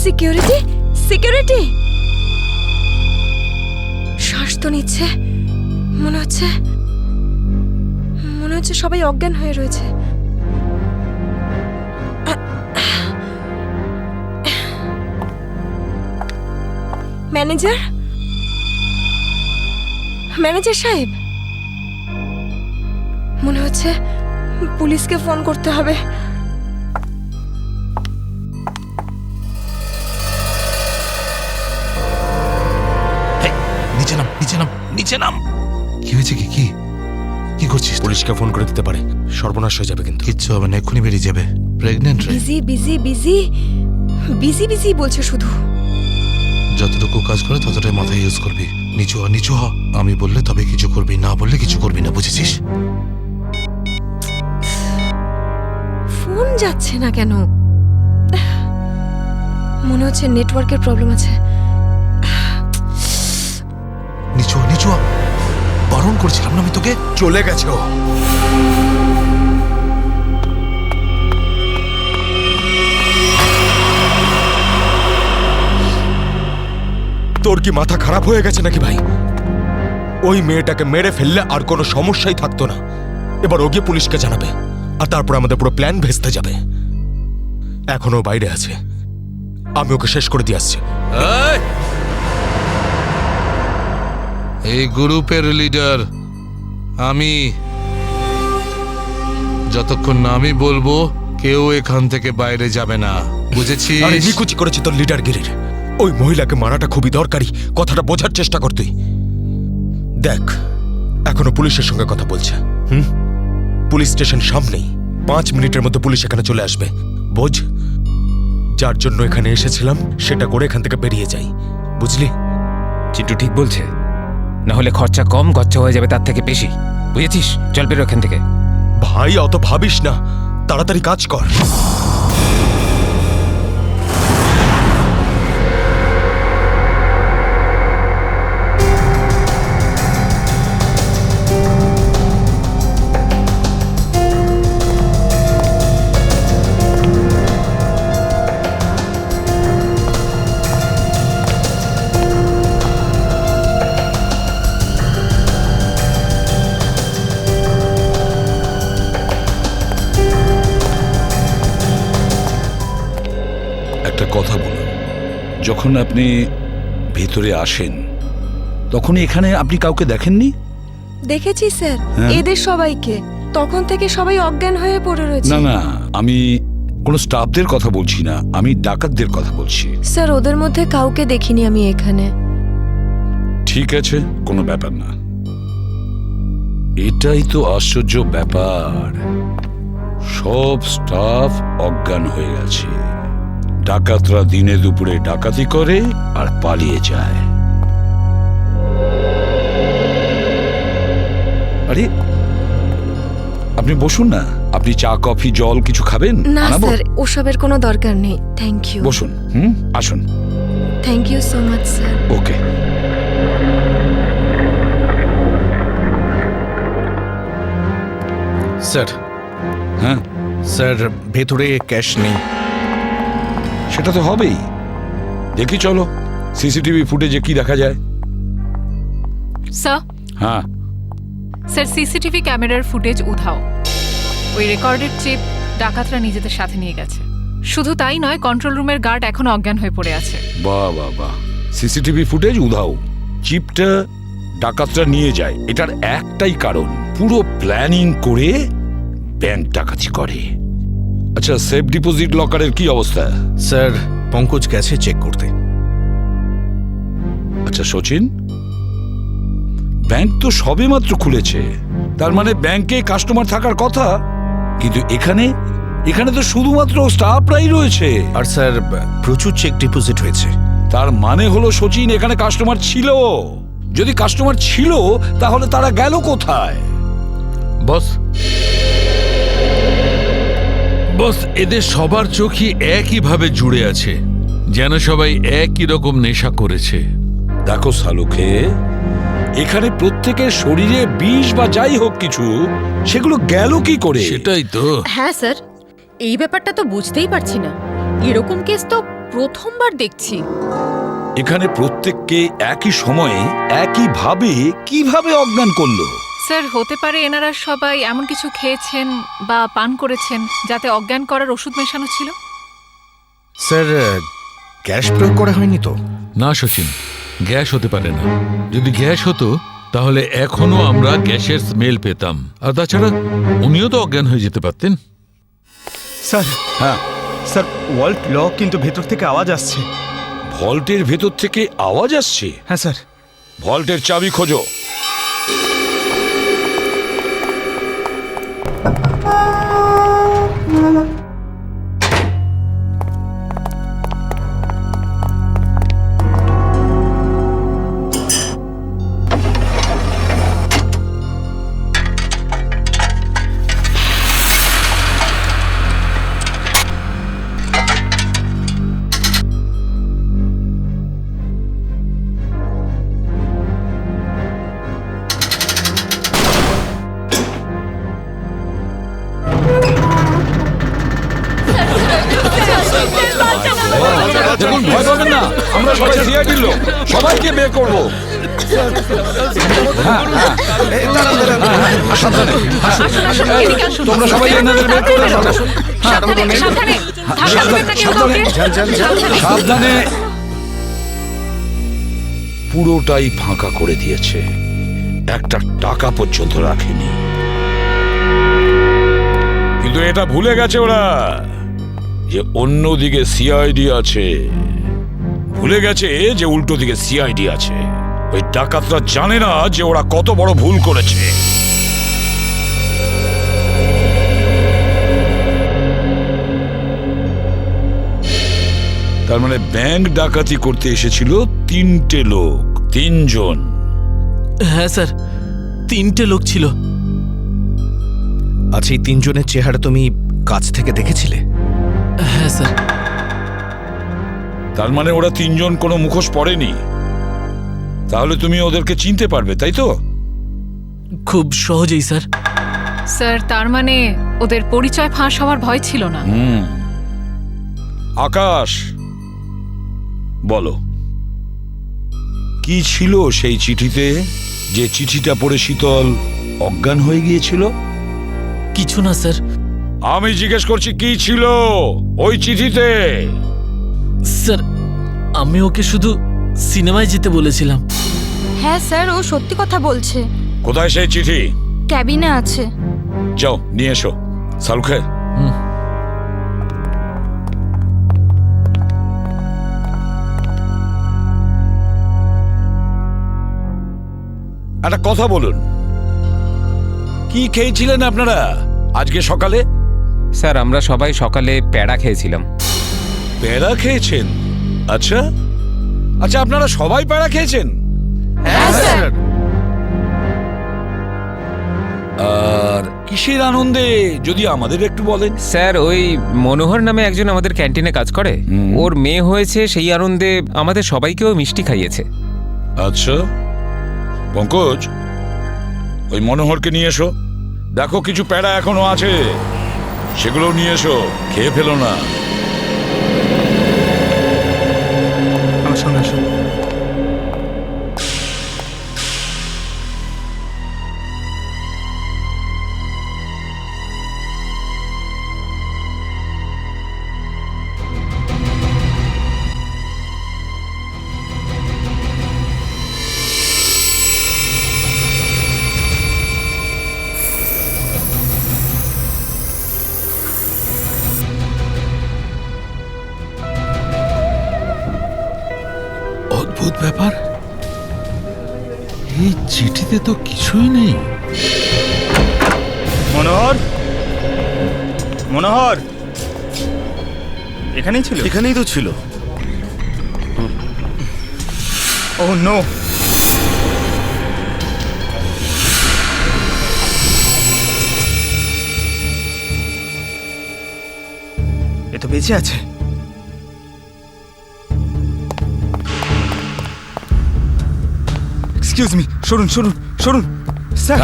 Security security শ্বাস তো নিচ্ছে, মনে হচ্ছে সবাই অজ্ঞান হয়ে রয়েছে। ম্যানেজার সাহেব, মনে হচ্ছে পুলিশকে ফোন করতে হবে। নিচে নাম। কি হয়েছে? কি করছিস? পুলিশকে ফোন করে দিতে পারে, সর্বনাশ হয়ে যাবে। কিন্তু কিচ্ছু হবে না, এক্ষুনি বেরিয়ে যাবে। প্রেগনেন্ট রে। বিজি বলছে শুধু। যতটুকু কাজ করে ততটাই মাথায় ইউজ করবি। নিচু হ। আমি বললে তবে কিছু করবি, না বললে কিছু করবি না, বুঝেছিস? ফোন যাচ্ছে না কেন? মনে হচ্ছে নেটওয়ার্কের প্রবলেম আছে। নিচু হ। বারণ করছিলাম না আমি তোকে? চলে গেছে ও। তোর কি মাথা খারাপ হয়ে গেছে নাকি ভাই? ওই মেয়েটাকে মেরে ফেললে আর কোনো সমস্যাই থাকতো না। এবার ও গিয়ে পুলিশকে জানাবে, আর তারপর আমাদের পুরো প্ল্যান ভেস্তে যাবে। এখনো বাইরে আছে, আমি ওকে শেষ করে দিয়ে আসছি। এই গ্রুপের লিডার আমি। যতক্ষণ না আমি বলবো কেউ এখান থেকে বাইরে যাবে না, বুঝেছিস? আরে নিকুচি করেছি তোর লিডারগিরির। ওই মহিলাকে মারাটা খুবই দরকারি, কথাটা বোঝার চেষ্টা কর তুই। দেখ, এখনো পুলিশের সঙ্গে কথা বলছে। পুলিশ স্টেশন সামনেই, 5 মিনিটের মধ্যে পুলিশ এখানে চলে আসবে। বোঝ, যার জন্য এখানে এসেছিলাম সেটা করে এখান থেকে বেরিয়ে যাই, বুঝলি? চিন্টু ঠিক বলছে, না হলে খরচা কম, গচ্চা হয়ে যাবে তার থেকে বেশি, বুঝেছিস? চল বেরো এখান থেকে। ভাই অত ভাবিস না, তাড়াতাড়ি কাজ কর। কথা বলুন, যখন আপনি ভিতরে আসেন তখন এখানে আপনি কাউকে দেখেননি? দেখেছি স্যার, এদের সবাইকে। তখন থেকে সবাই অজ্ঞান হয়ে পড়ে রয়েছে। না, আমি কোনো স্টাফদের কথা বলছি না, আমি ডাকাতদের কথা বলছি। স্যার, ওদের মধ্যে কাউকে দেখিনি আমি এখানে। ঠিক আছে, কোনো ব্যাপার না। এটাই তো আশ্চর্য ব্যাপার, সব স্টাফ অজ্ঞান হয়ে গেছে। ডাকাতরা দিনে দুপুরে ডাকাতি করে আর পালিয়ে যায়। আরে আপনি বসুন না, আপনি চা কফি জল কিছু খাবেন? না স্যার, ওসবের কোনো দরকার নেই, থ্যাংক ইউ। বসুন, আসুন। Thank you so much sir. Okay. Sir. হ্যাঁ স্যার, ভেতরে ক্যাশ নেই। সেটা তো হবেই, দেখি চলো সিসিটিভি ফুটেজে কি দেখা যায়। স্যার। হ্যাঁ স্যার, সিসিটিভি ক্যামেরার ফুটেজ উধাও। ওই রেকর্ডের চিপ ডাকাতরা নিজেদের সাথে নিয়ে গেছে। শুধু তাই নয়, কন্ট্রোল রুমের গার্ড এখনো অজ্ঞান হয়ে পড়ে আছে। বাহ, সিসিটিভি ফুটেজ উধাও, চিপটা ডাকাতরা নিয়ে যায়। এটার একটাই কারণ, পুরো প্ল্যানিং করে ব্যাংক ডাকাতি করে। আচ্ছা, সেফ ডিপোজিট লকারের কি অবস্থা? স্যার, পঙ্কজ গেছে চেক করতে। আচ্ছা সচিন, ব্যাংক তো সবেমাত্র খুলেছে, তার মানে ব্যাংকে কাস্টমার থাকার কথা, কিন্তু এখানে তো শুধুমাত্র স্টাফরাই রয়েছে। আর স্যার, প্রচুর চেক ডিপোজিট হয়েছে। তার মানে হলো সচিন, এখানে কাস্টমার ছিল। যদি কাস্টমার ছিল তাহলে তারা গেল কোথায়? বস, এদের সবার চোখই একইভাবে জুড়ে আছে, যেন সবাই একই রকম নেশা করেছে। দেখো সালুকে, এখানে প্রত্যেকের শরীরে বিষ বা যাই হোক কিছু, সেগুলো গেল কি করে? সেটাই তো। হ্যাঁ স্যার, এই ব্যাপারটা তো বুঝতেই পারছি না। এরকম কেস তো প্রথমবার দেখছি। এখানে প্রত্যেককে একই সময়ে একইভাবে কিভাবে অজ্ঞান করলো? স্যার হতে পারে এনারা সবাই এমন কিছু খেয়েছেন বা পান করেছেন যাতে অজ্ঞান করার ওষুধ মেশানো ছিল। স্যার গ্যাস প্রয়োগ করা হয়নি তো? না সচিন, গ্যাস হতে পারে না। যদি গ্যাস হতো তাহলে এখনো আমরা গ্যাসের স্মেল পেতাম। আর তাছাড়া উনিও তো অজ্ঞান হয়ে যেতে পারতেন। স্যার, হ্যাঁ, স্যার ওয়াল্ট লক, কিন্তু ভেতর থেকে আওয়াজ আসছে। ভল্টের ভেতর থেকে আওয়াজ আসছে? হ্যাঁ স্যার। ভল্টের চাবি খোঁজো। দেখুন, ভয় পাবেন না, আমরা সবাই সিআইডির লোক, সবাইকে বের করবো। তোমরা সবাই এনাদের বের করে ফেলো। সাবধানে। পুরোটাই ফাঁকা করে দিয়েছে, একটা টাকা পর্যন্ত রাখেনি। কিন্তু এটা ভুলে গেছে ওরা যে অন্যদিকে সিআইডি আছে। ভুলে গেছে যে উল্টো দিকে সিআইডি আছে। ওই ডাকাতরা জানে না যে ওরা কত বড় ভুল করেছে। তার মানে ব্যাংক ডাকাতি করতে এসেছিল 3টে লোক, 3 জন। হ্যাঁ স্যার, 3টে লোক ছিল। আচ্ছা, এই 3 জনের চেহারা তুমি কাছ থেকে দেখেছিলে? হ্যাঁ স্যার। তার মানে ওরা 3 জন কোনো মুখোশ পরেনি। তাহলে তুমি ওদেরকে চিনতে পারবে, তাই তো? খুব সহজেই স্যার। স্যার তার মানে ওদের পরিচয় ফাঁস হওয়ার ভয় ছিল না। আকাশ, বলো কি ছিল সেই চিঠিতে, যে চিঠিটা পড়ে শীতল অজ্ঞান হয়ে গিয়েছিল? কিছু না স্যার। আমি জিজ্ঞেস করছি কি ছিল ওই চিঠিতে? স্যার, আমি ওকে শুধু সিনেমায় যেতে বলেছিলাম। হ্যাঁ স্যার, ও সত্যি কথা বলছে। কোথায় সেই চিঠি? ক্যাবিনে আছে। যাও নিয়ে এসো। সালুখে, একটা কথা বলুন, কি খেয়েছিলেন আপনারা আজকে সকালে? স্যার আমরা সবাই সকালে প্যাড়া খেয়েছিলাম। প্যাড়া খেয়েছেন? আচ্ছা আচ্ছা, আপনারা সবাই প্যাড়া খেয়েছেন? হ্যাঁ স্যার। আর কিসের আনন্দে যদি আমাদের একটু বলেন? স্যার ওই মনোহর নামে একজন আমাদের ক্যান্টিনে কাজ করে, ওর মেয়ে হয়েছে, সেই আনন্দে আমাদের সবাইকেও মিষ্টি খাইয়েছে। আচ্ছা পঙ্কজ, ওই মনোহরকে নিয়ে এসো। দেখো কিছু প্যাড়া এখনো আছে, সেগুলো নিয়ে এসো, খেয়ে ফেলো না। আমার সঙ্গে আসুন। অদ্ভুত ব্যাপার, এই চিঠিতে তো কিছুই নেই। মনোহর, মনোহর এখানেই ছিল? এখানেই তো ছিল। ও নো। এ তো বেঁচে আছে। এক্সকিউজ মি, সরুন সরুন সরুন। স্যার,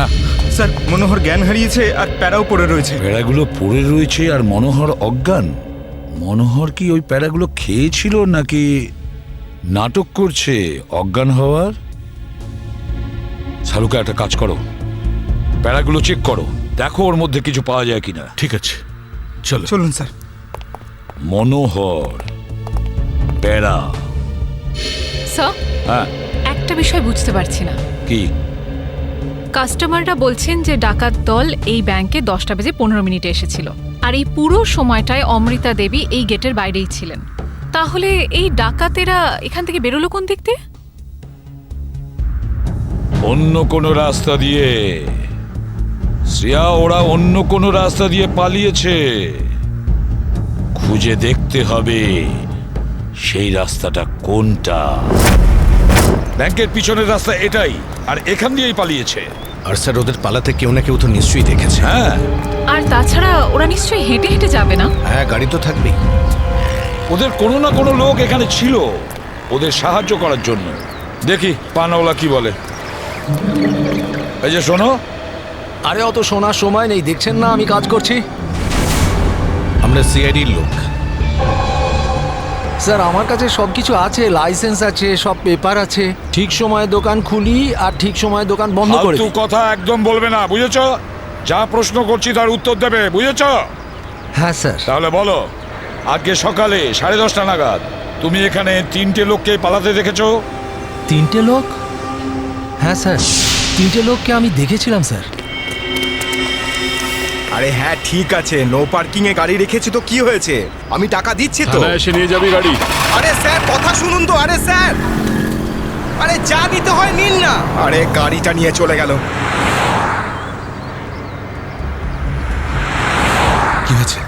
স্যার মনোহর জ্ঞান হারিয়েছে আর প্যারাও পড়ে রয়েছে। ভেড়াগুলো পড়ে রয়েছে আর মনোহর অজ্ঞান। মনোহর কি ওই প্যারাগুলো খেয়েছিল নাকি নাটক করছে অজ্ঞান হওয়ার? শালুকা, একটা কাজ করো, প্যারাগুলো চেক করো, দেখো ওর মধ্যে কিছু পাওয়া যায় কিনা। ঠিক আছে, চলো। চলুন স্যার। মনোহর, প্যারা। স্যার, হ্যাঁ, একটা বিষয় বুঝতে পারছি না। কি? কাস্টমাররা বলছেন যে ডাকাত দল এই ব্যাংকে 10:15 এসেছিল, আর এই পুরো সময়টায় অমৃতা দেবী এই গেটের বাইরেই ছিলেন। তাহলে এই ডাকাতেরা এখান থেকে বেরোলো কোন দিক দিয়ে? অন্য কোনো রাস্তা দিয়ে। শ্রেয়া, ওরা অন্য কোনো রাস্তা দিয়ে পালিয়েছে। খুঁজে দেখতে হবে সেই রাস্তাটা কোনটা। ব্যাংকের পিছনের রাস্তা এটাই, আর এখান দিয়েই পালিয়েছে। আর স্যার ওদের পালাতে কেউ না কেউ তো নিশ্চয়ই দেখেছে। হ্যাঁ, আর তাছাড়া ওরা নিশ্চয়ই হেঁটে হেঁটে যাবে না? হ্যাঁ, গাড়ি তো থাকবেই। ওদের কোনো না কোনো লোক এখানে ছিল ওদের সাহায্য করার জন্য। দেখি পানাওয়ালা কি বলে। এই যে শোনো। আরে অত শোনার সময় নেই, দেখছেন না আমি কাজ করছি। আমরা সিআইডির লোক। স্যার আমার কাছে সব কিছু আছে, লাইসেন্স আছে, সব পেপার আছে। ঠিক সময়ে দোকান খুলি আর ঠিক সময়ে দোকান বন্ধ করে ফালতু দিই। কথা একদম বলবে না, বুঝেছো? যা প্রশ্ন করছি তার উত্তর দেবে, বুঝেছো? হ্যাঁ স্যার। তাহলে বলো, আজকে সকালে 10:30 নাগাদ তুমি এখানে 3টে লোককে পালাতে দেখেছো? 3টে লোক? হ্যাঁ স্যার, 3টে লোককে আমি দেখেছিলাম স্যার। আরে হ্যাঁ ঠিক আছে, নো পার্কিং এ গাড়ি রেখেছি তো কি হয়েছে? আমি টাকা দিচ্ছি তো। এসে নিয়ে যাবি গাড়ি। আরে স্যার কথা শুনুন তো। আরে স্যার, আরে যা নিতে হয় নিন না। আরে গাড়িটা নিয়ে চলে গেল। কি হয়েছে?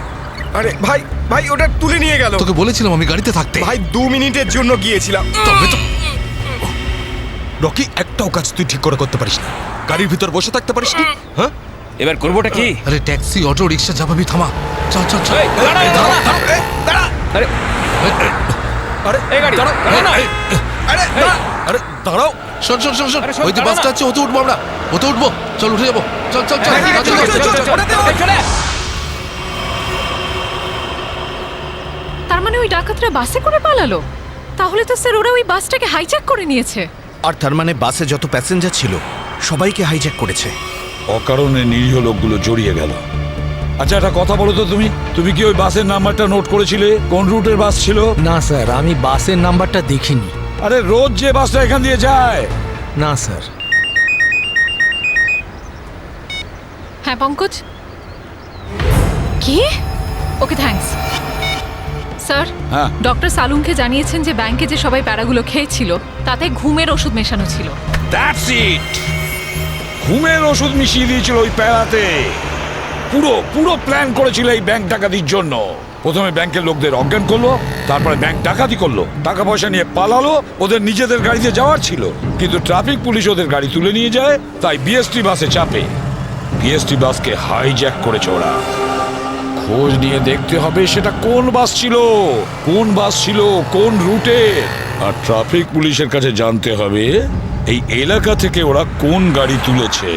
আরে ভাই, ভাই ওটা তুলে নিয়ে গেল। তোকে বলেছিলাম আমি গাড়িতে থাকতে। ভাই 2 মিনিটের জন্য গিয়েছিলাম। তবে তো রকি, একটাও কাজ তুই ঠিক করে করতে পারিস না। গাড়ির ভিতর বসে থাকতে পারিস না? হ্যাঁ, এবার করবোটা কি? আরে ট্যাক্সি, অটো, রিক্সা যাবাবি, থামা। চল চল চল। আরে দাঁড়াও, আরে দাঁড়াও। শোন শোন শোন শোন, ওই যে বাসটা আছে, ওতে উঠবো আমরা। ওতে উঠবো, চল উঠে যাবো। চল চল চল। তার মানে ওই ডাকাতরা বাসে করে পালালো? তাহলে তো স্যার ওরা ওই বাসটাকে হাইজ্যাক করে নিয়েছে। আর তার মানে বাসে যত প্যাসেঞ্জার ছিল সবাইকে হাইজ্যাক করেছে। অকারণে নিরীহ লোকগুলো জড়িয়ে গেল। আচ্ছা, একটা কথা বলো তো, তুমি কি ওই বাসের নাম্বারটা নোট করেছিলে? কোন রুটের বাস ছিল? না স্যার, আমি বাসের নাম্বারটা দেখিনি। আরে রোজ যে বাসটা এখান দিয়ে যায়। না স্যার। হ্যাঁ পঙ্কজ, কি? Okay thanks. স্যার, হ্যাঁ। ডক্টর সালুনকে জানিয়েছেন যে ব্যাংকে যে সবাই প্যারাগুলো খেয়েছিল তাতে ঘুমের ওষুধ মেশানো ছিল। That's it. ঘুমের ওষুধ মিশিয়ে দিয়েছিল ওই প্যারাতে। পুরো প্ল্যান করেছিল এই ব্যাংক ডাকাতির জন্য। প্রথমে ব্যাংকের লোকদের অজ্ঞান করলো, তারপরে ব্যাংক ডাকাতি করলো, টাকা পয়সা নিয়ে পালালো। ওদের নিজেদের গাড়িতে যাওয়ার ছিল, কিন্তু ট্রাফিক পুলিশ ওদের গাড়ি তুলে নিয়ে যায়, তাই বিএসটি বাসে চাপে। বিএসটি বাসকে হাইজ্যাক করেছে ওরা। খোঁজ নিয়ে দেখতে হবে সেটা কোন বাস ছিল, কোন রুটে। আর ট্রাফিক পুলিশের কাছে জানতে হবে এই এলাকা থেকে ওরা কোন গাড়ি তুলেছে।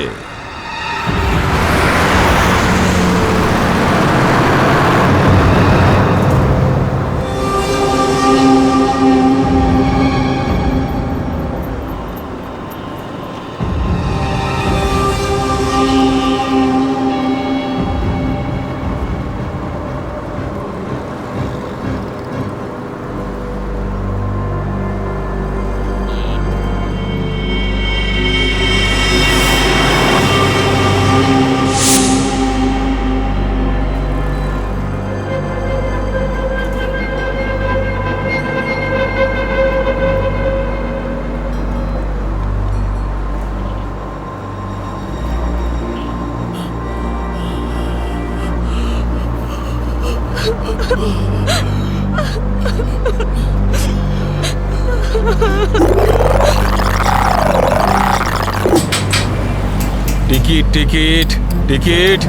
Ticket ticket ticket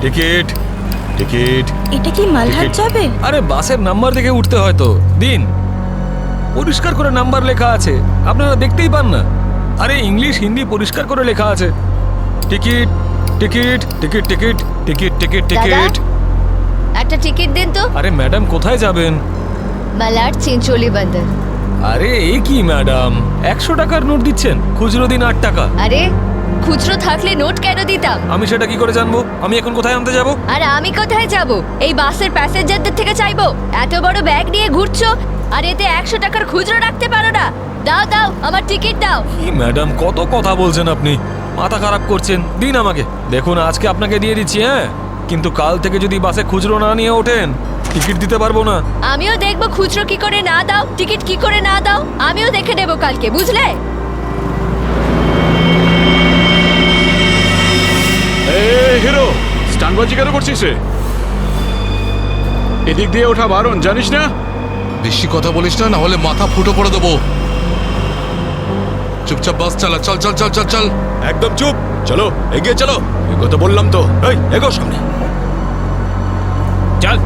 ticket ticket. এটা কি মালহাট যাবে? আরে বাসের নাম্বার দেখে উঠতে হয় তো। দিন, পরিষ্কার করে নাম্বার লেখা আছে, আপনারা দেখতেই পান না? আরে ইংলিশ হিন্দি পরিষ্কার করে লেখা আছে। Ticket ticket ticket ticket ticket ticket ticket. একটা টিকিট দিন তো। আরে ম্যাডাম কোথায় যাবেন? মালাড চিনচোলি বন্দর। আরে এ কি ম্যাডাম, 100 টাকার নোট দিচ্ছেন, খুচরো দিন 8 টাকা। আরে খুচরো থাকলে নোট কেন দিতাম? আমি সেটা কি করে জানবো? আমি এখন কোথায় আনতে যাব? আর আমি কোথায় যাব? এই বাসের প্যাসেঞ্জারদের থেকে চাইবো? এত বড় ব্যাগ নিয়ে ঘুরছো আর এতে 100 টাকার খুচরো রাখতে পারো না? দাও দাও, আমার টিকিট দাও। কি ম্যাডাম, কত কথা বলছেন আপনি, মাথা খারাপ করছেন। দিন আমাকে। দেখুন আজকে আপনাকে দিয়ে দিচ্ছি, হ্যাঁ, কিন্তু কাল থেকে যদি বাসে খুচরো না নিয়ে ওঠেন টিকিট দিতে পারবো না। আমিও দেখবো খুচরো কি করে না দাও, টিকিট কি করে না দাও, আমিও দেখে নেবো কালকে, বুঝলে? হিরো স্টানবাজি কেন করছিস রে? এদিক দিয়ে ওঠা বারণ, জানিস না? বেশি কথা বলিস না, না হলে মাথা ফুটো করে দেবো। চুপচাপ বাস চালা, চল চল চল চল চল। একদম চুপ, চলো এগিয়ে চলো। এগো তো বললাম তো, এই এগো সামনে। চল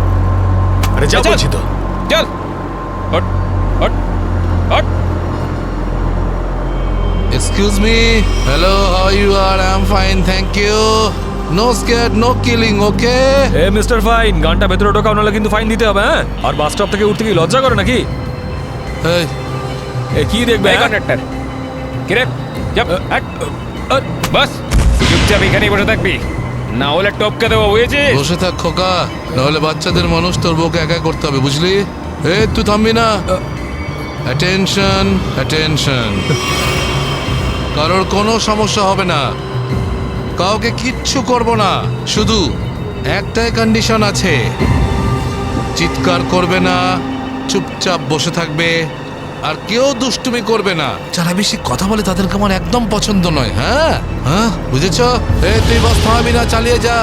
আরে যা বলছি তো। চল hot hot hot. Excuse me. Hello, how you are? I'm fine, thank you. No scared, no killing, okay? A mister fine, গানটা ভেতরে ঢোকাও, নাহলে কিন্তু ফাইন দিতে হবে, হ্যাঁ? আর বাস স্টপ থেকে উঠতে কি লজ্জা করে নাকি? Hey, এ কি দেখবে এই কন্ডাক্টর, কিরে যাব হট। বাস চুপচাপ এখানেই বসে থাকবি, না হলে টপকে দেবো, বুঝেছিস? বসে থাক খোকা, নাহলে বাচ্চাদের মানুষ তোর বউকে একা করতে হবে, বুঝলি? তুই থামবি না। Attention, attention. কারোর কোনো সমস্যা হবে না, কাউকে কিচ্ছু করব না, শুধু একটাই কন্ডিশন আছে, চিৎকার করবে না, চুপচাপ বসে থাকবে, আর কেউ দুষ্টুমি করবে না। যারা বেশি কথা বলে তাদেরকে আমার একদম পছন্দ নয়। হ্যাঁ হ্যাঁ, বুঝেছ? তুই বাস থামাবি না, চালিয়ে যা।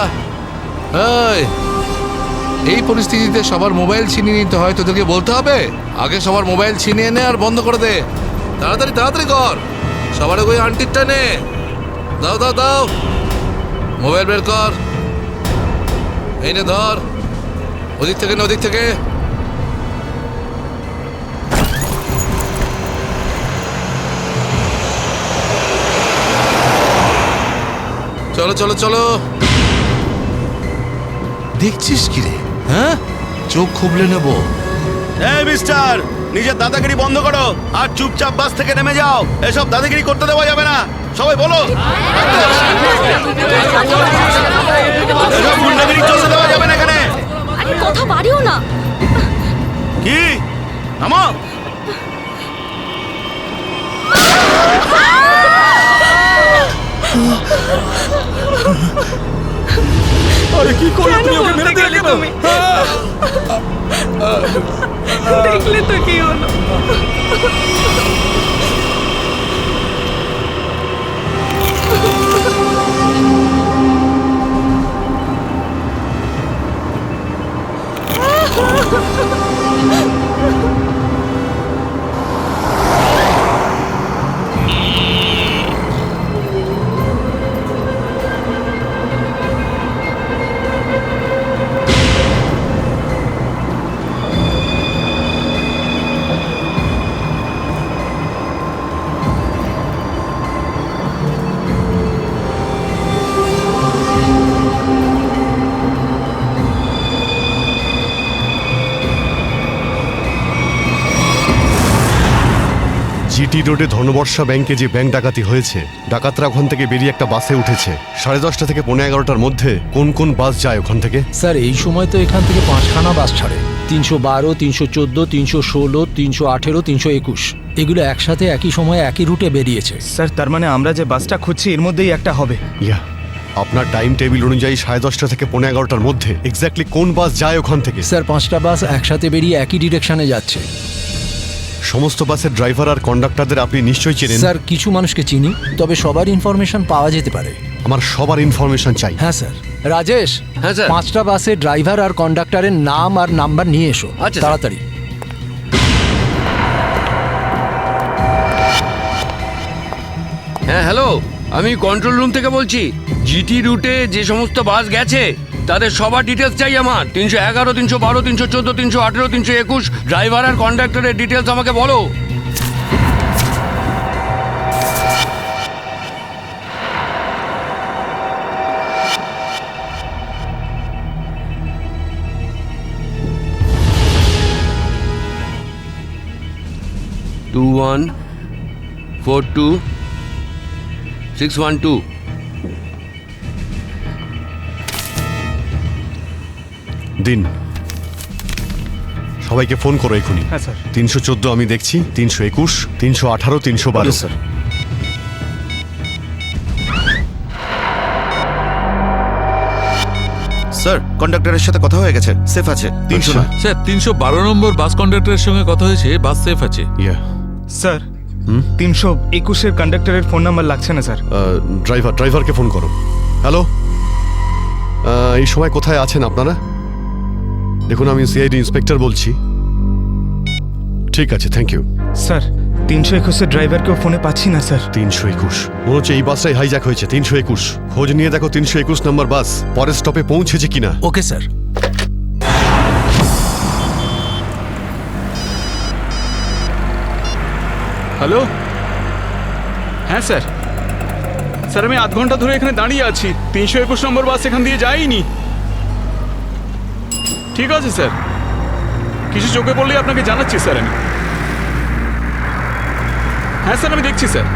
এই পরিস্থিতিতে সবার মোবাইল ছিনিয়ে নিতে হয়, তোদেরকে বলতে হবে আগে সবার মোবাইল ছিনিয়ে নে আর বন্ধ করে দে। তাড়াতাড়ি তাড়াতাড়ি কর, সবার ওই আন্টিরটা নে। দাও দাও দাও, মোবাইল বের কর, এই নে ধর, ওদিক থেকে না ওদিক থেকে। চলো চলো চলো। দেখছিস কি রে? হ্যাঁ, চোখ খুবলে নেবো। এই মিস্টার, নিজের দাদাগিরি বন্ধ করো আর চুপচাপ বাস থেকে নেমে যাও। এসব দাদাগিরি করতে দেওয়া যাবে না, সবাই বলো। এসব গুন্ডাগিরি চলতে দেওয়া যাবে না এখানে। কথা বাড়িও না। কি নামো। আরে কি করলে তুমি? ওকে মেরে দিলে কেন? দেখলে তো কি হলো। জিটি রোডে ধনবর্ষা ব্যাংকে যে ব্যাংক ডাকাতি হয়েছে, ডাকাতরা ওখান থেকে বেরিয়ে একটা বাসে উঠেছে 10:30 থেকে 11:15টার মধ্যে। কোন কোন বাস যায় ওখান থেকে? স্যার এই সময় তো এখান থেকে 5খানা বাস ছাড়ে, 312, 314, 316, 318, 321। এগুলো একসাথে একই সময়ে একই রুটে বেরিয়েছে। স্যার, তার মানে আমরা যে বাসটা খুঁজছি এর মধ্যেই একটা হবে। ইয়া, আপনার টাইম টেবিল অনুযায়ী 10:30 থেকে 11:15টার মধ্যে এক্স্যাক্টলি কোন বাস যায় ওখান থেকে? স্যার 5টা বাস একসাথে বেরিয়ে একই ডিরেকশনে যাচ্ছে। সমস্ত বাসের ড্রাইভার আর কন্ডাক্টরদের আপনি নিশ্চয়ই চেনেন? স্যার কিছু মানুষকে চিনি, তবে সবার ইনফরমেশন পাওয়া যেতে পারে। আমার সবার ইনফরমেশন চাই। হ্যাঁ স্যার। রাজেশ, হ্যাঁ স্যার। 5টা বাসের ড্রাইভার আর কন্ডাক্টরের নাম আর নাম্বার নিয়ে এসো। আচ্ছা, তাড়াতাড়ি। হ্যাঁ হ্যালো, আমি কন্ট্রোল রুম থেকে বলছি। জিটি রুটে যে সমস্ত বাস গেছে তাদের সবার ডিটেলস চাই আমার। 311, 312, 314, 318, 321 ড্রাইভার আর কন্ডাক্টরের ডিটেলস আমাকে বলো। 2142 দিন সবাইকে ফোন করো এখনই। হ্যাঁ স্যার। 314 আমি দেখছি, 321, 318, 312। স্যার। স্যার কন্ডাক্টরের সাথে কথা হয়ে গেছে, সেফ আছে। 300 না। স্যার 312 নম্বর বাস কন্ডাক্টরের সঙ্গে কথা হয়েছে, বাস সেফ আছে। স্যার 321-এর কন্ডাক্টরের ফোন নাম্বার লাগছে না স্যার। ড্রাইভারকে ফোন করো। হ্যালো, এই সময় কোথায় আছেন আপনারা? দেখুন আমি সিআইডি ইন্সপেক্টর বলছি। ঠিক আছে, থ্যাংক ইউ। স্যার 321-এর ড্রাইভারকেও ফোনে পাচ্ছি না স্যার। 321 মনে হচ্ছে এই বাসটাই হাইজ্যাক হয়েছে। 321 খোঁজ নিয়ে দেখো 321 নম্বর বাস পরের স্টপে পৌঁছেছে কিনা। Okay sir. হ্যালো, হ্যাঁ স্যার। স্যার আমি আধ ঘন্টা ধরে এখানে দাঁড়িয়ে আছি, 321 নম্বর বাস এখান দিয়ে যায়নি। ঠিক আছে স্যার, কিছু চোখে পড়লেই আপনাকে জানাচ্ছি স্যার আমি। হ্যাঁ স্যার আমি দেখছি স্যার।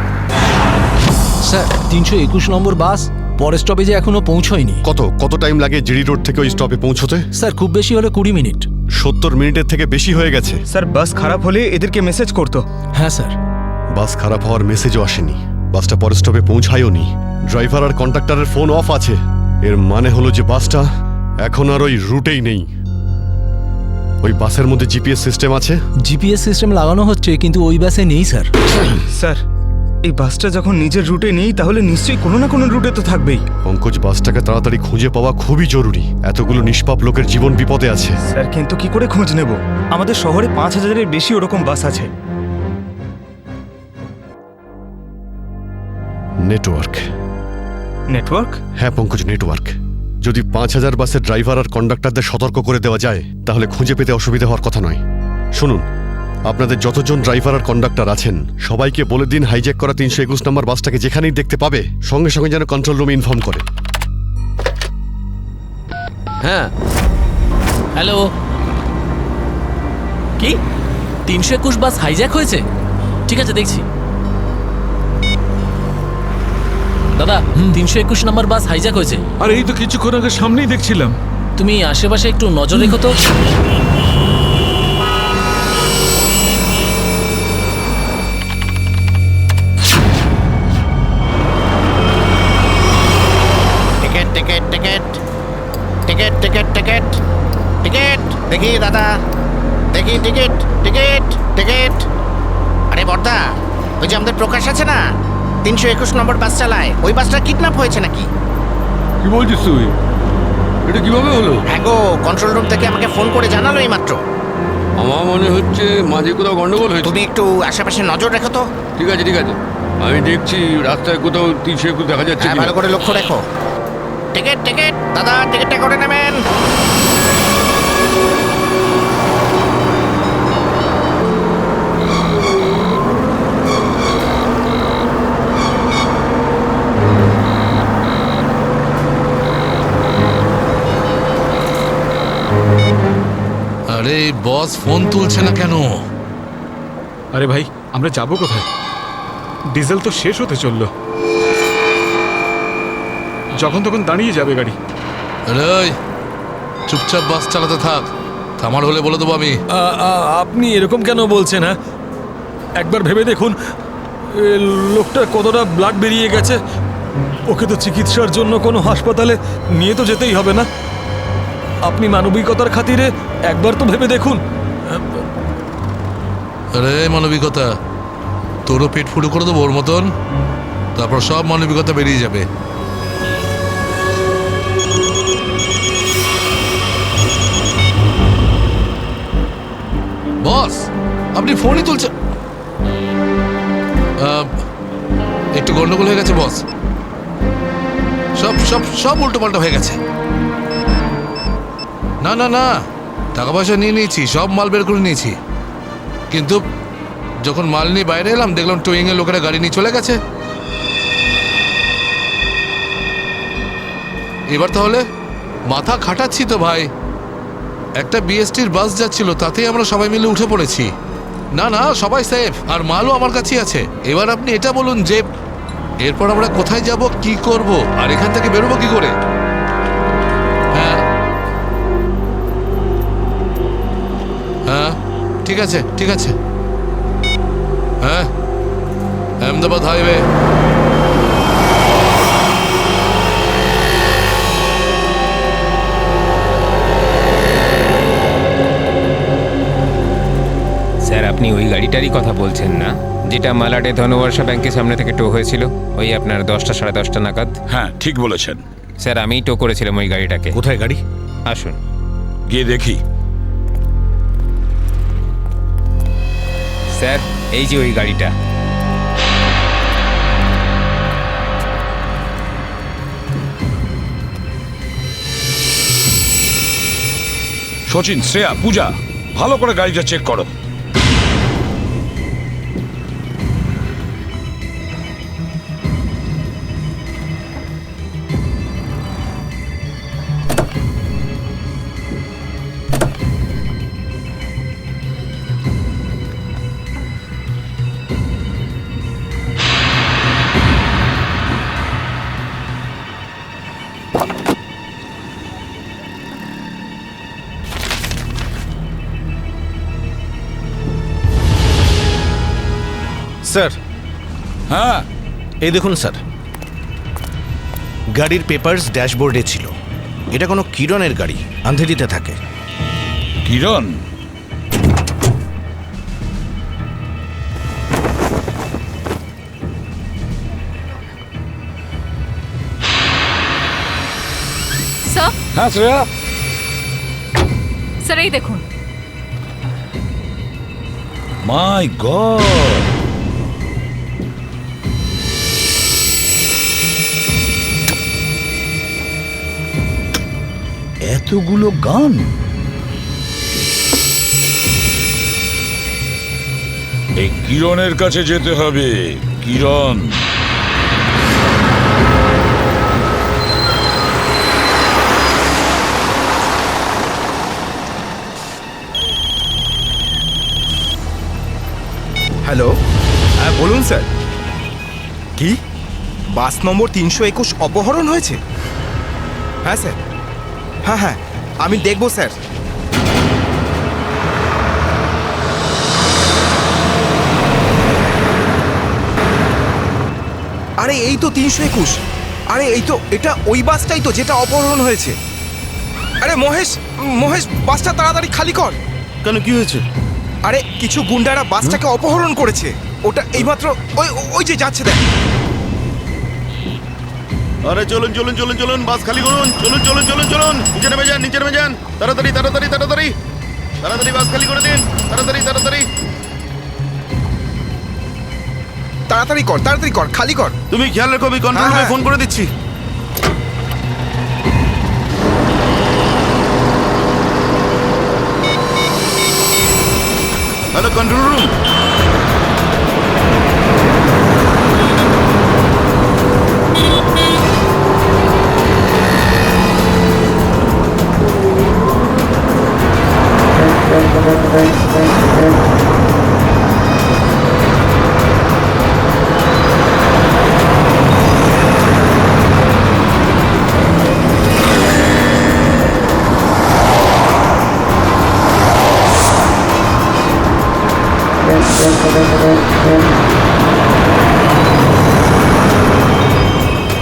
স্যার 321 নম্বর বাস পরের স্টপেজে এখনো পৌঁছয়নি। কত টাইম লাগে জিডি রোড থেকে ওই স্টপে পৌঁছতে? স্যার খুব বেশি হলে 20 মিনিট। 70 মিনিটের থেকে বেশি হয়ে গেছে। স্যার বাস খারাপ হলে এদেরকে মেসেজ করতো। হ্যাঁ স্যার। বাস খারাপ হওয়ার মেসেজও আসেনি, বাসটা পরের স্টপে পৌঁছায়ওনি। ড্রাইভার আর কন্ডাক্টরের ফোন অফ আছে। এর মানে হলো যে বাসটা এখন আর ওই রুটেই নেই। ওই বাসের মধ্যে জিপিএস সিস্টেম আছে। জিপিএস সিস্টেম লাগানো হচ্ছে কিন্তু ওই বাসে নেই স্যার। স্যার এই বাসটা যখন নিজের রুটে নেই তাহলে নিশ্চয়ই কোনো না কোনো রুটে তো থাকবেই। পঙ্কজ, বাসটাকে তাড়াতাড়ি খুঁজে পাওয়া খুবই জরুরি। এতগুলো নিষ্পাপ লোকের জীবন বিপদে আছে। স্যার কিন্তু কি করে খোঁজ নেব? আমাদের শহরে 5000-এর বেশি ওরকম বাস আছে। নেটওয়ার্ক। নেটওয়ার্ক? হ্যাঁ পঙ্কজ, নেটওয়ার্ক। যদি 5000 বাসের ড্রাইভার আর কন্ডাক্টরদের সতর্ক করে দেওয়া যায় তাহলে খুঁজে পেতে অসুবিধা হওয়ার কথা নয়। শুনুন, আপনাদের যতজন ড্রাইভার আর কন্ডাক্টর আছেন সবাইকে বলে দিন হাইজ্যাক করা 321 নম্বর বাসটাকে যেখানেই দেখতে পাবে সঙ্গে সঙ্গে যেন কন্ট্রোল রুমে ইনফর্ম করে। হ্যাঁ হ্যালো, কি 321 বাস হাইজ্যাক হয়েছে? ঠিক আছে দেখছি। দাদা 321 নম্বর বাস হাইজ্যাক হয়েছে। আর এই তো কিছুক্ষণ আগে সামনেই দেখছিলাম। তুমি আশেপাশে একটু নজর রেখো তো। Ticket ticket ticket ticket ticket ticket ticket দেখি দাদা, দেখি টিকিট টিকিট টিকিট। আরে বর্দা, ওই যে আমাদের প্রকাশ আছে না, 321 নম্বর বাস চালায়, ওই বাসটা কিডন্যাপ হয়েছে নাকি? কি বলছিস তুই? এটা কিভাবে হলো? হ্যাঁ গো, কন্ট্রোল রুম থেকে আমাকে ফোন করে জানালো এই মাত্র। আমার মনে হচ্ছে মাঝে কোথাও গন্ডগোল হয়েছে। তুমি একটু আশেপাশে নজর রেখো তো। ঠিক আছে ঠিক আছে, আমি দেখছি রাস্তায় কোথাও 321 দেখা যাচ্ছে হ্যাঁ, কিনা। ভালো করে লক্ষ্য রেখো। টিকিট টিকিট দাদা, টিকিটটা করে নেবেন। আরে বস ফোন তুলছে না কেন? আরে ভাই, আমরা যাবো কোথায়? ডিজেল তো শেষ হতে চললো, যখন তখন দাঁড়িয়ে যাবে গাড়ি। আরে চুপচাপ বাস চালাতে থাক, থামার হলে বলে দেবো আমি। আপনি এরকম কেন বলছেন? হ্যাঁ একবার ভেবে দেখুন, লোকটার কতটা ব্লাড বেরিয়ে গেছে। ওকে তো চিকিৎসার জন্য কোনো হাসপাতালে নিয়ে তো যেতেই হবে না? আপনি মানবিকতার খাতিরে একবার তো ভেবে দেখুন। আরে মানবিকতা, তোরও পেট ফুটো করে দেবো ওর মতন, তারপর সব মানবিকতা বেরিয়ে যাবে। বস আপনি ফোনই তুলছেন? একটু গন্ডগোল হয়ে গেছে বস, সব সব সব উল্টো পাল্টা হয়ে গেছে। না না না, টাকা পয়সা নিয়ে নিয়েছি, সব মাল বের করে নিয়েছি, কিন্তু যখন মাল নিয়ে বাইরে এলাম দেখলাম টোয়িং এর লোকেরা গাড়ি নিয়ে চলে গেছে। এবার তাহলে মাথা খাটাচ্ছি তো ভাই। একটা বিএসটির বাস যাচ্ছিল, তাতেই আমরা সবাই মিলে উঠে পড়েছি। না না, সবাই সেফ, আর মালও আমার কাছেই আছে। এবার আপনি এটা বলুন যে এরপর আমরা কোথায় যাব, কি করব, আর এখান থেকে বেরোবো কি করে? হ্যাঁ হ্যাঁ, ঠিক আছে ঠিক আছে। হ্যাঁ, আহমেদাবাদ হাইওয়ে। স্যার, আপনি ওই গাড়িটারই কথা বলছেন না, যেটা মালাডে ধনবর্ষা ব্যাংকের সামনে থেকে টো হয়েছিল ওই আপনার 10টা সাড়ে 10টা নাগাদ? হ্যাঁ, ঠিক বলেছেন স্যার, আমিই টো করেছিলাম ওই গাড়িটাকে। কোথায় গাড়ি? আসুন গিয়ে দেখি। স্যার, এই যে ওই গাড়িটা। সচিন, শ্রেয়া, পূজা, ভালো করে গাড়িটা চেক করো। স্যার। হ্যাঁ, এই দেখুন স্যার, গাড়ির পেপারস ড্যাশবোর্ডে ছিল। এটা কোনো কিরণের গাড়ি, আন্ধেরিতে থাকে। কিরণ? স্যার, হ্যাঁ শ্রেয়া। স্যার এই দেখুন। মাই গড, এতগুলো গান! এই কিরণের কাছে যেতে হবে। কিরণ, হ্যালো, হ্যাঁ বলুন স্যার। কি বাস নম্বর 321 অপহরণ হয়েছে? হ্যাঁ স্যার, হ্যাঁ হ্যাঁ, আমি দেখব স্যার। আরে এই তো 321। আরে এই তো, এটা ওই বাসটাই তো যেটা অপহরণ হয়েছে। আরে মহেশ, মহেশ, বাসটা তাড়াতাড়ি খালি কর। কেন, কি হয়েছে? আরে কিছু গুন্ডারা বাসটাকে অপহরণ করেছে। ওটা এইমাত্র ওই ওই যে যাচ্ছে, দেখ। আরে চলুন চলুন চলুন চলুন, বাস খালি করুন। চলুন চলুন চলুন চলুন, নিচে নেমে যান, নিচে নেমে যান। তাড়াতাড়ি তাড়াতাড়ি তাড়াতাড়ি তাড়াতাড়ি বাস খালি করে দিন। তাড়াতাড়ি তাড়াতাড়ি তাড়াতাড়ি কর, তাড়াতাড়ি কর, খালি কর। তুমি খেয়াল রেখো, আমি কন্ট্রোল রুমে ফোন করে দিচ্ছি। Hello, control room.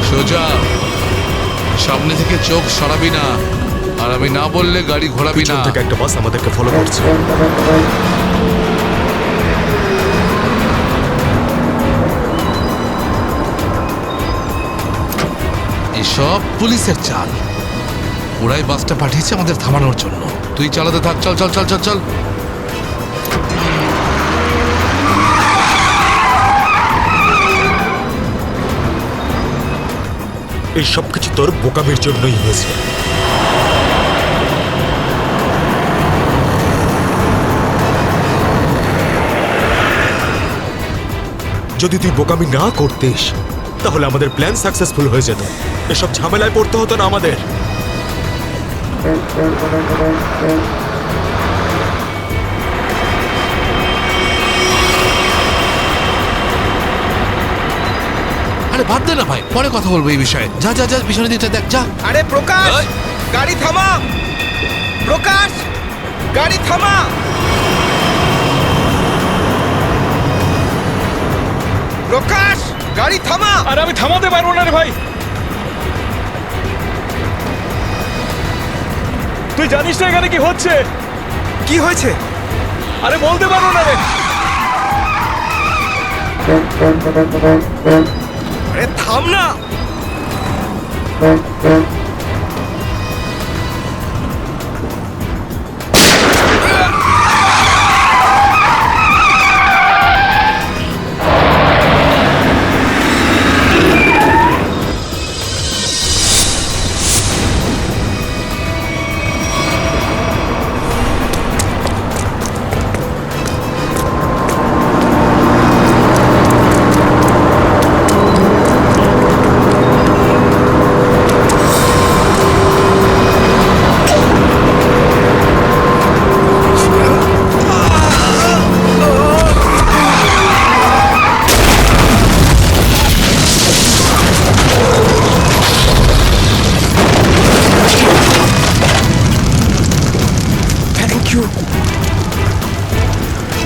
সোজা সামনে থেকে চোখ সরাবি না, আর আমি না বললে গাড়ি ঘোরাবি না। থেকে একটা বাস আমাদেরকে ফলো করছে। এসব পুলিশের চাল। ওরাই বাসটা পাঠিয়েছে আমাদের থামানোর জন্য। তুই চালাতে থাক, চল চল চল চল চল। এই সবকিছু তোর বোকামির জন্যই হয়েছে। যদি তুই বোকামি না করতিস তাহলে আমাদের প্ল্যান সাকসেসফুল হয়ে যেত। এসব ঝামেলায় পড়তে হতো না আমাদের। আরে বাদ দে না ভাই, পরে কথা বলবো এই বিষয়ে। যা যা যা, পিছনের দিকটা দেখ, যা। আরে প্রকাশ, গাড়ি থামা! প্রকাশ, গাড়ি থামা! প্রকাশ, গাড়ি থামা! আরে আমি থামাতে পারবো না রে ভাই। তুই জানিস না এখানে কি হচ্ছে? কি হয়েছে? আরে বলতে পারবো না রে। আরে থাম না!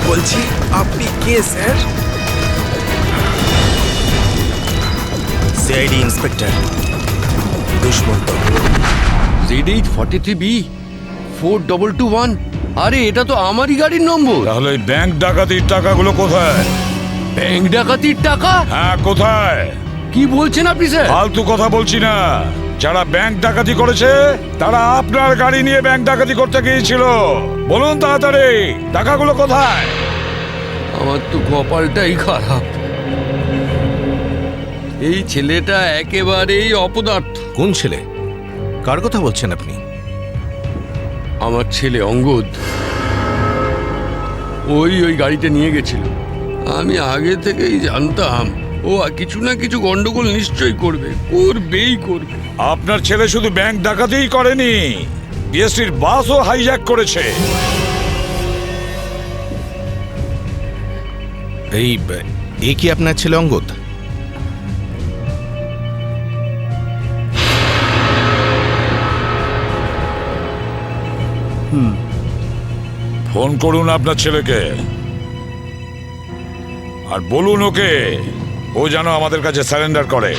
বলছি আপনি কে sir? CID inspector Dushmant. Z843B 4221। আরে এটা তো আমারই গাড়ির নম্বর। তাহলে ওই ব্যাংক ডাকাতির টাকাগুলো কোথায়? ব্যাংক ডাকাতির টাকা? হ্যাঁ, কোথায়? কি বলছেন আপনি স্যার? ফালতু কথা বলছি না। যারা ব্যাংক ডাকাতি করেছে তারা আপনার গাড়ি নিয়ে ব্যাংক ডাকাতি করতে গিয়েছিল। বলুন তাড়াতাড়ি, টাকাগুলো কোথায়? আমার তো কপালটাই খারাপ। এই ছেলেটা একেবারেই অপদার্থ। কোন ছেলে? কার কথা বলছেন আপনি? আমার ছেলে অঙ্গদ। ওই গাড়িটা নিয়ে গেছিল। আমি আগে থেকেই জানতাম ও কিছু না কিছু গন্ডগোল নিশ্চয়ই করবে, করবেই করবে। আপনার ছেলে শুধু ব্যাংক ডাকাতিই করেনি, বিএসটির বাসও হাইজ্যাক করেছে। এই কি আপনার ছেলে অঙ্গদ? ফোন করুন আপনার ছেলেকে আর বলুন ওকে ও যেন আমাদের কাছে সারেন্ডার করে।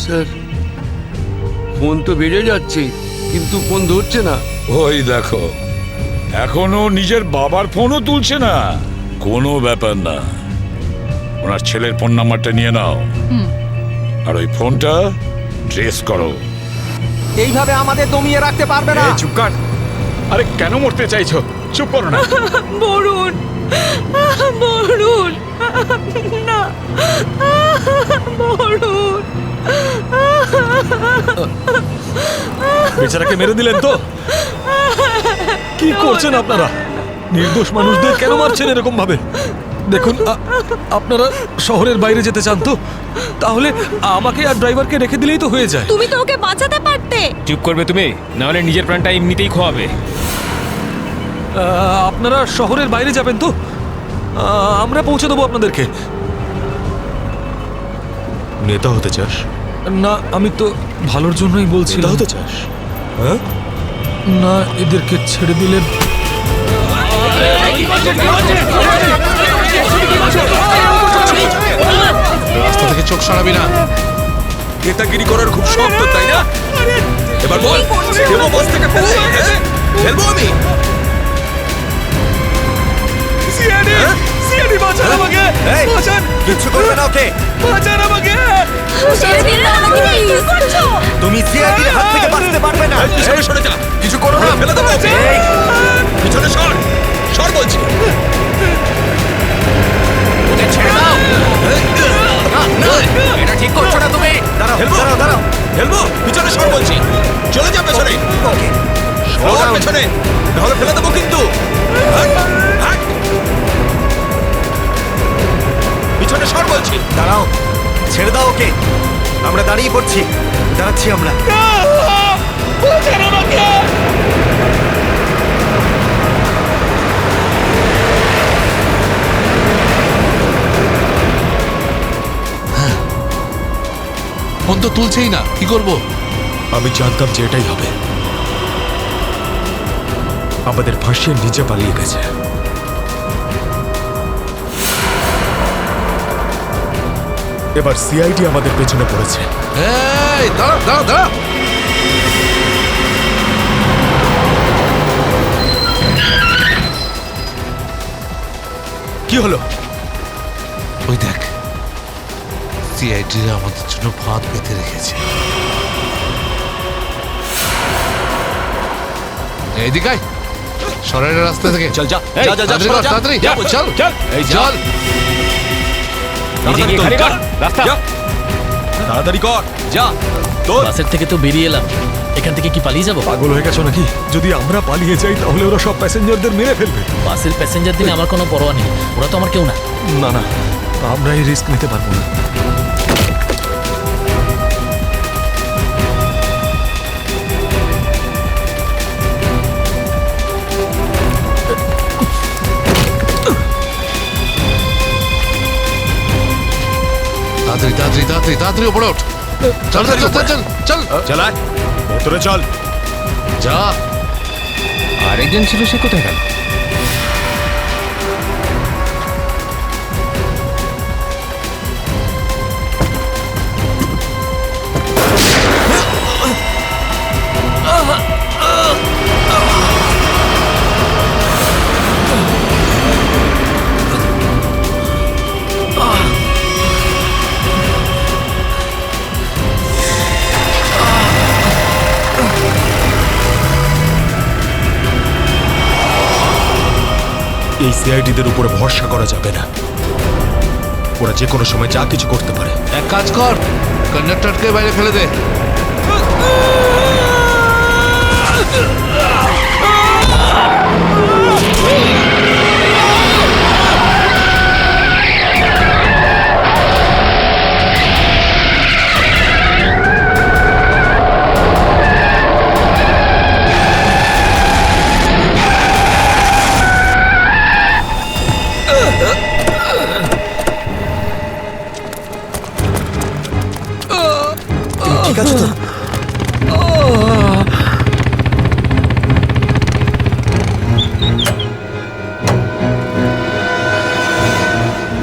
স্যার, ফোন তো বেড়ে যাচ্ছে কিন্তু ফোন ধরছে না। ওই দেখো, এখনো নিজের বাবার ফোনও তুলছে না। কোনো ব্যাপার না, ওনার ছেলের ফোন নাম্বারটা নিয়ে নাও আর ওই ফোনটা ট্রেস করো। এইভাবে আমাদের দমিয়ে রাখতে পারবে না। চুপ কর। আরে কেন মরতে চাইছো? চুপ করো না। বরুণ, বরুণ, না, বরুণ। বেচারাকে মেরে দিলেন তো? কি করছেন আপনারা? নির্দোষ মানুষদের কেন মারছেন এরকম ভাবে? দেখুন, আপনারা শহরের বাইরে যেতে চান তো তাহলে আমাকে আর ড্রাইভারকে রেখে দিলেই তো হয়ে যায়। তুমি তো ওকে বাঁচাতে পারতে। চুপ করবে তুমি, না হলে নিজের প্রাণটা এমনিতেই খোয়াবে। আপনারা শহরের বাইরে যাবেন তো? আমরা পৌঁছে দেবো আপনাদেরকে। নেতা হতে চাস? না, আমি তো ভালোর জন্যই বলছি। নেতা হতে চাস? হ্যাঁ, না, এদেরকে ছেড়ে দিলে রাস্তা থেকে চোখ সরাবি না। নেতাগিরি করার খুব শখ তো, তাই না? এবার বল, দেবো বাস থেকে ফেলতে? ফেলবো আমি? সিআইডি বাঁচান আমাকে! বাঁচান! কিচ্ছু করবে না ওকে। বাঁচান আমাকে! তুমি সিআইডির হাত থেকে বাঁচতে পারবে না। পিছনে সরে যা, কিছু করো না, ফেলে দেবো। পিছনে সর, সর বলছি। ওকে ছেড়ে দাও। না, এটা ঠিক করছো না তুমি। দাঁড়াও, দাঁড়াও, দাঁড়াও। ফেলবো? পিছনে সর বলছি, চলে যা পেছনে। সর পেছনে, নাহলে ফেলে দেবো কিন্তু। হাট, হাট। পিছনে সর বলছি। দাঁড়াও, ছেড়ে দাও ওকে, আমরা দাঁড়িয়ে পড়ছি, দাঁড়াচ্ছি আমরা। ফোন তো তুলছেই না, কি করবো? আমি জানতাম যে এটাই হবে। আমাদের ফাঁসিয়ে নিচে পালিয়ে গেছে। এবার সিআইডি আমাদের পেছনে পড়েছে। এই দাঁড়া দাঁড়া দাঁড়া, কি হলো? ওই দেখ, সিআইডিরা আমাদের জন্য ফাঁদ পেতে রেখেছে। এইদিকে আয়, সরাইয়ের রাস্তা থেকে। চল যা, এই, যা যা যা, তাড়াতাড়ি কর, তাড়াতাড়ি যা, চল চল, এই চল। নিজে গিয়ে খালি কর, রাস্তা। তাড়াতাড়ি কর, যা। তোর বাসের থেকে তো বেরিয়ে এলাম, এখান থেকে কি পালিয়ে যাবো? পাগল হয়ে গেছো নাকি? যদি আমরা পালিয়ে যাই তাহলে ওরা সব প্যাসেঞ্জারদের মেরে ফেলবে। বাসের প্যাসেঞ্জার দিনে আমার কোনো পরোয়া নেই, ওরা তো আমার কেউ না। না না, আমরা এই রিস্ক নিতে পারবো না। তাড়াতাড়ি তাড়াতাড়ি তাড়াতাড়ি তাড়াতাড়ি উপরে ওঠ। চল চল চল চল চল চালায়, ভেতরে চল। যা। আরেকজন ছিল, সে কোথায় গেল? এই সিআইডিদের উপরে ভরসা করা যাবে না, ওরা যে কোনো সময় যা কিছু করতে পারে। এক কাজ কর, কন্ডাক্টরকে বাইরে ফেলে দে। ঠিক আছে তো?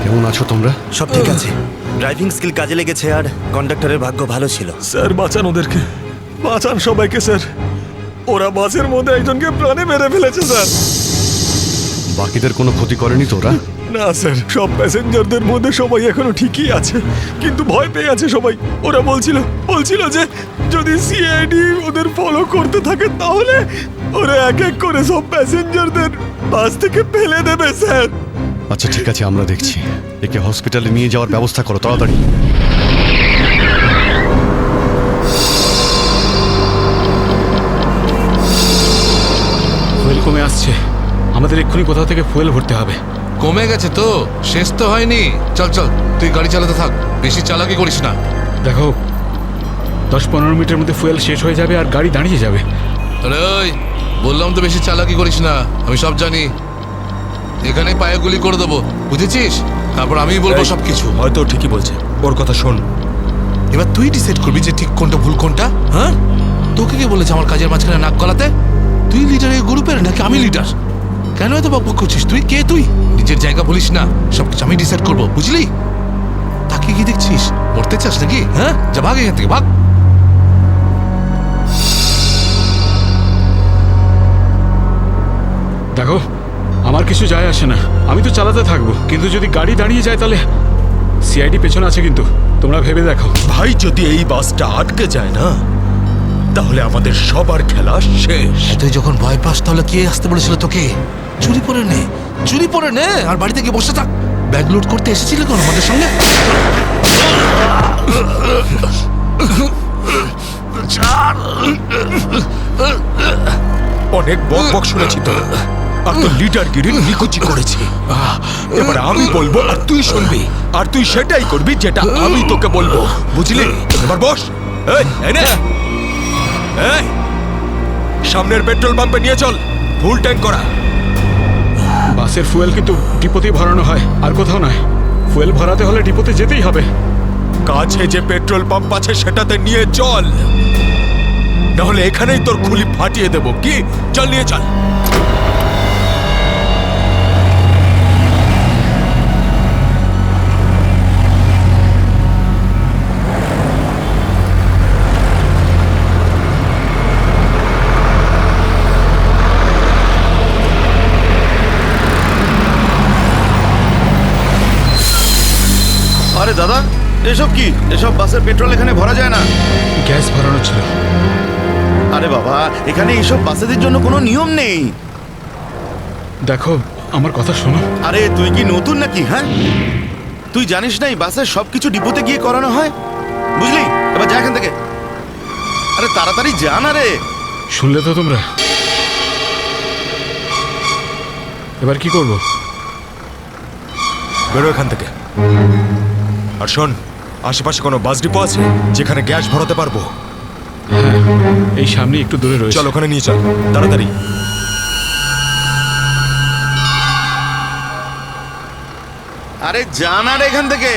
কেমন আছো তোমরা? সব ঠিক আছে, ড্রাইভিং স্কিল কাজে লেগেছে আর কন্ডাক্টরের ভাগ্য ভালো ছিল। স্যার বাঁচান ওদেরকে, বাঁচান সবাইকে স্যার। ওরা বাসের মধ্যে একজনকে প্রাণে মেরে ফেলেছে স্যার। বাকিদের কোনো ক্ষতি করেনি তো ওরা? না স্যার, সব প্যাসেঞ্জারদের মধ্যে সবাই এখনো ঠিকই আছে, কিন্তু ভয় পেয়ে আছে সবাই। ওরা বলছিল যে যদি সিআইডি ওদের ফলো করতে থাকে তাহলে ওরা এক এক করে সব প্যাসেঞ্জারদের বাস থেকে ফেলে দেবে স্যার। আচ্ছা ঠিক আছে, আমরা দেখছি। একে হসপিটালে নিয়ে যাওয়ার ব্যবস্থা করো তাড়াতাড়ি। ফুয়েল কমে আসছে, আমাদের এক্ষুনি কোথাও থেকে ফুয়েল ভরতে হবে। কমে গেছে তো, শেষ তো হয়নি। চল চল, তুই গাড়ি চালাতে থাক, বেশি চালাকি করিস না। দেখো, 10-15 মিনিটের মধ্যে ফুয়েল শেষ হয়ে যাবে আর গাড়ি দাঁড়িয়ে যাবে। আরে ওই, বললাম তো বেশি চালাকি করিস না, আমি সব জানি। এখানে পায়ে গুলি করে দেবো, বুঝেছিস? তারপর আমিই বলবো সবকিছু। হয়তো ঠিকই বলছে, ওর কথা শোন। এবার তুই ডিসাইড করবি যে ঠিক কোনটা ভুল কোনটা। হ্যাঁ, তোকে কে বলেছে আমার কাজের মাঝখানে নাক গলাতে? তুই লিডার এই গ্রুপের নাকি আমি লিডার? কেন এত বকবক করছিস? তুই কে? তুই নিজের জায়গা বলিস না, সবকিছু আমি ডিসাইড করবো, বুঝলি? তাকে কি দেখছিস? মরতে চাস নাকি? হ্যাঁ, যা ভাগ এখান থেকে, ভাগ। দেখো, আমার কিছু যায় আসে না, আমি তো চালাতে থাকবো, কিন্তু যদি গাড়ি দাঁড়িয়ে যায় তাহলে সিআইডি পেছনে আছে, কিন্তু তোমরা ভেবে দেখো। ভাই, যদি এই বাসটা আটকে যায় না তাহলে আমাদের সবার খেলা শেষ। তুই যখন ভয় পাস তাহলে কে আসতে বলেছিল তোকে? চুরি করে নে, চুরি করে নে, আর বাড়িতে গিয়ে বসে থাক। ব্যাগ লুট করতে এসেছিলে কোন আমাদের সঙ্গে? অনেক বক শুনেছি তো, আর তোর লিডারগিরি নিকুচি করেছি। এবার আমি বলবো আর তুই শুনবি, আর তুই সেটাই করবি যেটা আমি তোকে বলবো, বুঝলি? এবার বস। এই নে, এই সামনের পেট্রোল পাম্পে নিয়ে চল, ফুল ট্যাঙ্ক করা। বাসের ফুয়েল কিন্তু ডিপোতেই ভরানো হয়, আর কোথাও নয়। ফুয়েল ভরাতে হলে ডিপোতে যেতেই হবে। কাছে যে পেট্রোল পাম্প আছে সেটাতে নিয়ে চল, নাহলে এখানেই তোর খুলি ফাটিয়ে দেবো। কি, চল নিয়ে চল। আরে দাদা, এসব কি? এসব বাসের পেট্রোল এখানে ভরা যায় না। গ্যাস ভরানো ছিল। আরে বাবা, এখানে এইসব বাসেদের জন্য কোনো নিয়ম নেই। দেখো, আমার কথা শোনো। আরে তুই কি নতুন নাকি? হ্যাঁ, তুই জানিস না এই বাসের সবকিছু ডিপোতে গিয়ে করানো হয়, বুঝলি? এবার যা এখান থেকে। আরে তাড়াতাড়ি যা না রে। শুনলে তো তোমরা? এবার কি করব? বেরো এখান থেকে। আর শোন, আশেপাশে কোনো বাস ডিপো আছে যেখানে গ্যাস ভরাতে পারবো? হ্যাঁ, এই সামনে একটু দূরে রয়েছে। চল ওখানে নিয়ে চল, তাড়াতাড়ি। আরে যা না রে এখান থেকে।